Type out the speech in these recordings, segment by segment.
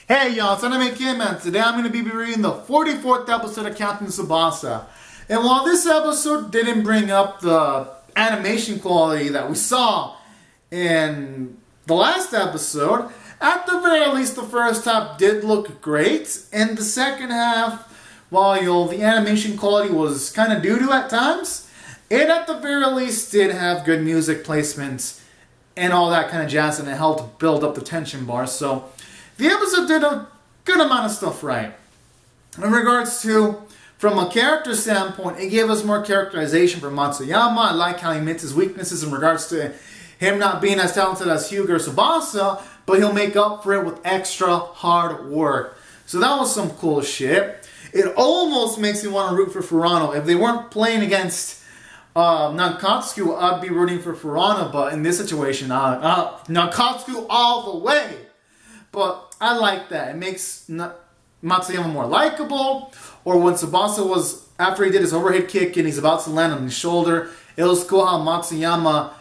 Hey y'all, it's Anime Kim, and today I'm going to be reading the 44th episode of Captain Tsubasa. And while this episode didn't bring up the animation quality that we saw in the last episode, at the very least the first half did look great, and the second half, while the animation quality was kind of doo-doo at times, it at the very least did have good music placements and all that kind of jazz, and it helped build up the tension bar. So the episode did a good amount of stuff right. In regards to, from a character standpoint, it gave us more characterization for Matsuyama. I like how he admits his weaknesses in regards to him not being as talented as Hyuga or Tsubasa, but he'll make up for it with extra hard work. So that was some cool shit. It almost makes me want to root for Furano. If they weren't playing against Nankatsuki, I'd be rooting for Furano, but in this situation, Nankatsuki all the way. But I like that. It makes Matsuyama more likable. Or when Tsubasa was, after he did his overhead kick and he's about to land on his shoulder, it was cool how Matsuyama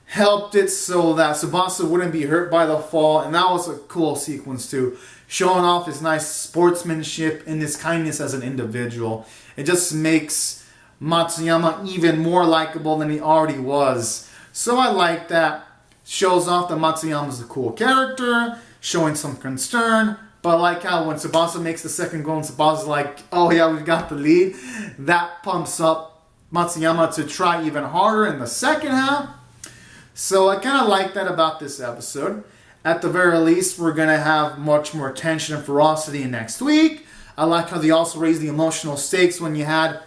helped it so that Tsubasa wouldn't be hurt by the fall. And that was a cool sequence too. Showing off his nice sportsmanship and his kindness as an individual. It just makes Matsuyama even more likable than he already was. So I like that. Shows off that Matsuyama's a cool character, showing some concern. But I like how when Tsubasa makes the second goal and Tsubasa's like, oh yeah, we've got the lead, that pumps up Matsuyama to try even harder in the second half. So I kind of like that about this episode. At the very least, we're going to have much more tension and ferocity next week. I like how they also raised the emotional stakes when you had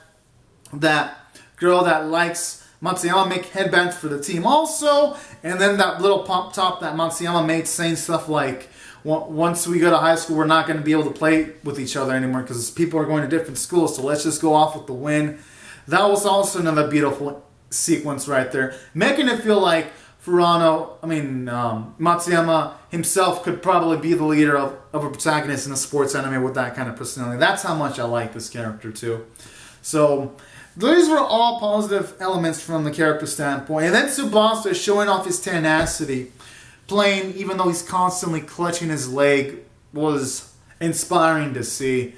that girl that likes Matsuyama make headbands for the team also. And then that little pump top that Matsuyama made saying stuff like, once we go to high school, we're not going to be able to play with each other anymore because people are going to different schools, so let's just go off with the win. That was also another beautiful sequence right there. Making it feel like Matsuyama himself could probably be the leader of a protagonist in a sports anime with that kind of personality. That's how much I like this character too. So these were all positive elements from the character standpoint. And then Tsubasa is showing off his tenacity. Playing, even though he's constantly clutching his leg, was inspiring to see.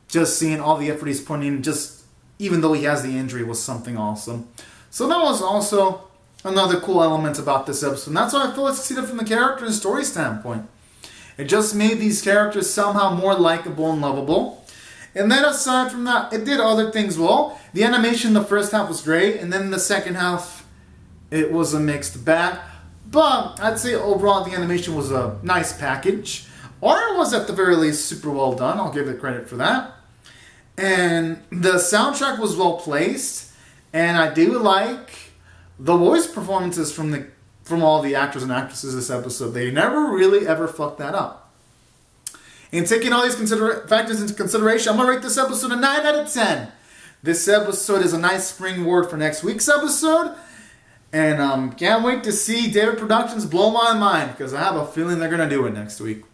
Just seeing all the effort he's putting in, just even though he has the injury, was something awesome. So that was also another cool element about this episode. And that's why I feel it's succeeded from the character and story standpoint. It just made these characters somehow more likable and lovable. And then aside from that, it did other things well. The animation in the first half was great, and then in the second half, it was a mixed bag. But I'd say overall the animation was a nice package. Art was at the very least super well done. I'll give it credit for that. And the soundtrack was well placed. And I do like the voice performances from all the actors and actresses this episode. They never really ever fucked that up. And taking all these factors into consideration, I'm going to rate this episode a 9 out of 10. This episode is a nice springboard for next week's episode. And can't wait to see David Productions blow my mind, because I have a feeling they're going to do it next week.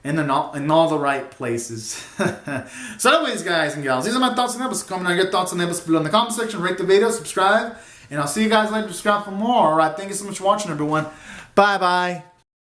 And in all the right places. So anyways, guys and gals, these are my thoughts on the episode. Comment on your thoughts on the episode below in the comment section. Rate the video, subscribe. And I'll see you guys later. Subscribe for more. Alright, thank you so much for watching, everyone. Bye-bye.